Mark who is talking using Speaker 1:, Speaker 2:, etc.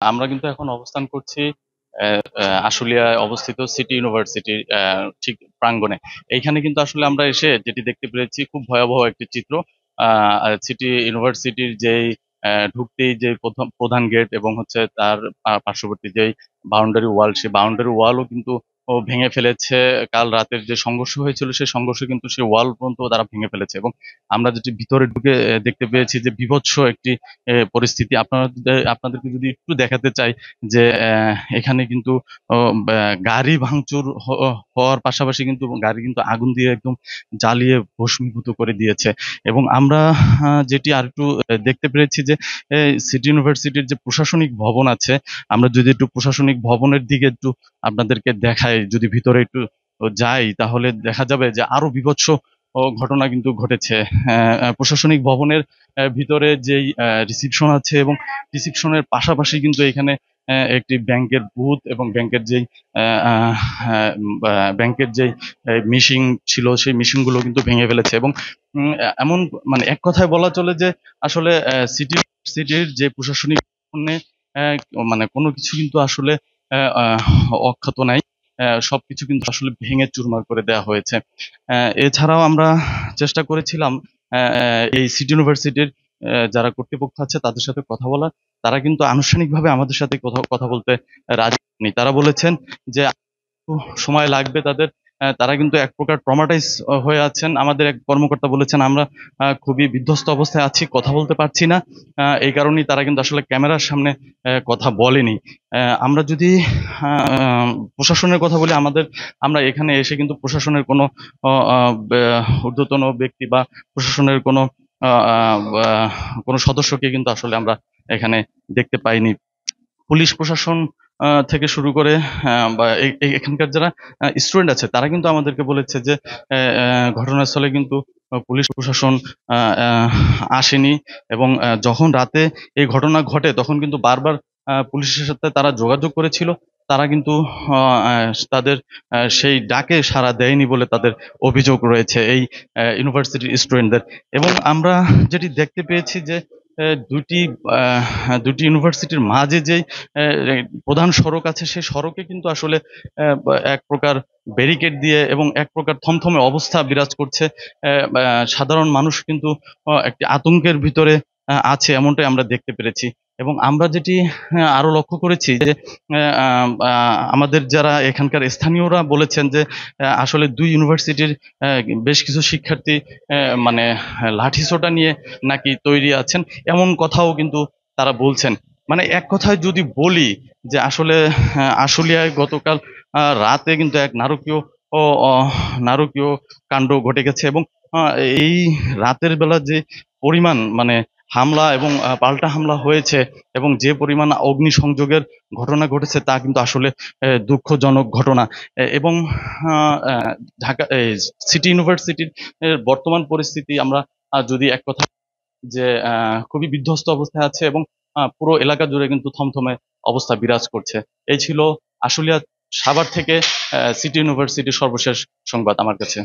Speaker 1: আমরা কিন্তু এখন অবস্থান করছি আশুলিয়ায় অবস্থিত সিটি ইউনিভার্সিটির ঠিক প্রাঙ্গণে। এইখানে কিন্তু আসলে আমরা এসে যেটি দেখতে পেরেছি খুব ভয়াবহ একটি চিত্র। সিটি ইউনিভার্সিটির যেই ঢুকতেই যে প্রথম প্রধান গেট এবং হচ্ছে তার পার্শ্ববর্তী যেই বাউন্ডারি ওয়াল, সেই বাউন্ডারি ওয়ালও কিন্তু ও ভেঙে ফেলেছে। কাল রাতের যে সংঘর্ষ হয়েছিল সেই সংঘর্ষে কিন্তু সেই ওয়াল পর্যন্ত তারা ভেঙে ফেলেছে। এবং আমরা যেটি ভিতরে ঢুকে দেখতে পেয়েছি যে বিভৎস একটি পরিস্থিতি। আপনাদেরকে যদি একটু দেখাতে চাই যে এখানে কিন্তু গাড়ি ভাঙচুর হওয়ার পাশাপাশি কিন্তু গাড়ি কিন্তু আগুন দিয়ে একদম জ্বালিয়ে ভস্মীভূত করে দিয়েছে। এবং আমরা যেটি আরেকটু দেখতে পেরেছি যে সিটি ইউনিভার্সিটির যে প্রশাসনিক ভবন আছে, আমরা যদি একটু প্রশাসনিক ভবনের দিকে একটু আপনাদেরকে দেখাই, যদি ভিতরে একটু যাই, তাহলে দেখা যাবে যে আরো বিভৎস ঘটনা কিন্তু ঘটেছে। প্রশাসনিক ভবনের ভিতরে যেই রিসিপশন আছে, এবং রিসিপশনের পাশাপাশি কিন্তু এখানে একটি ব্যাংকের বুথ এবং ব্যাংকের যেই মিশিং ছিল, সেই মিশিং গুলো কিন্তু ভেঙে ফেলেছে। এবং এমন মানে এক কথায় বলা চলে যে আসলে সিটির যে প্রশাসনিক ভবনে মানে কোনো কিছু কিন্তু আসলে অক্ষত নাই। সবকিছু কিন্তু আসলে ভেঙে চুরমার করে দেওয়া হয়েছে। এছাড়াও আমরা চেষ্টা করেছিলাম এই সিটি ইউনিভার্সিটির যারা কর্তৃপক্ষ আছে তাদের সাথে কথা বলার। তারা কিন্তু আনুষ্ঠানিকভাবে আমাদের সাথে কথা বলতে রাজি হয়নি। তারা বলেছেন যে একটু সময় লাগবে তাদের। তারা কিন্তু এক প্রকার ট্রমাটাইজ হয়ে আছেন। আমাদের এক কর্মকর্তা বলেছেন, আমরা খুবই বিধ্বস্ত অবস্থায় আছি, কথা বলতে পারছি না। এই কারণেই তারা কিন্তু আসলে ক্যামেরার সামনে কথা বলেনি। আমরা যদি আহ, প্রশাসনের কথা বলি, আমরা এখানে এসে কিন্তু প্রশাসনের কোনো ঊর্ধ্বতন ব্যক্তি বা প্রশাসনের আহ, আহ, আহ, কোনো সদস্যকে কিন্তু আসলে আমরা এখানে দেখতে পাইনি। পুলিশ প্রশাসন থেকে শুরু করে বা এখানকার যারা স্টুডেন্ট আছে তারা কিন্তু আমাদেরকে বলেছে যে ঘটনাস্থলে কিন্তু পুলিশ প্রশাসন আহ, আহ, আসেনি। এবং যখন রাতে এই ঘটনা ঘটে তখন কিন্তু বারবার পুলিশের সাথে তারা যোগাযোগ করেছিল। তারা কিন্তু তাদের সেই ডাকে সাড়া দেয়নি বলে তাদের অভিযোগ রয়েছে এই ইউনিভার্সিটির স্টুডেন্টদের। এবং আমরা যেটি দেখতে পেয়েছি যে দুটি দুটি ইউনিভার্সিটির মাঝে যে প্রধান সড়ক আছে, সেই সড়কে কিন্তু আসলে এক প্রকার ব্যারিকেড দিয়ে এবং এক প্রকার থমথমে অবস্থা বিরাজ করছে। সাধারণ মানুষ কিন্তু একটি আতঙ্কের ভিতরে আছে, এমনটাই আমরা দেখতে পেরেছি। এবং আমরা যেটি আরো লক্ষ্য করেছি যে আমাদের যারা এখানকার স্থানীয়রা বলেছেন যে আসলে দুই ইউনিভার্সিটির বেশ কিছু শিক্ষার্থী মানে লাঠিসোঁটা নিয়ে নাকি তৈরি আছেন, এমন কথাও কিন্তু তারা বলছেন। মানে এক কথায় যদি বলি যে আসলে আশুলিয়ায় গতকাল রাতে কিন্তু এক নারকীয় ও নারকীয় কাণ্ড ঘটে গেছে। এবং আহ, এই রাতের বেলা যে পরিমাণ মানে হামলা এবং পাল্টা হামলা হয়েছে, এবং যে পরিমাণ অগ্নিসংযোগের ঘটনা ঘটেছে, তা কিন্তু আসলে দুঃখজনক ঘটনা। এবং ঢাকা সিটি ইউনিভার্সিটির বর্তমান পরিস্থিতি আমরা যদি এক কথা যে খুবই বিধ্বস্ত অবস্থায় আছে, এবং পুরো এলাকা জুড়ে কিন্তু থমথমে অবস্থা বিরাজ করছে। এই ছিল আশুলিয়া সাভার থেকে সিটি ইউনিভার্সিটির সর্বশেষ সংবাদ আমার কাছে।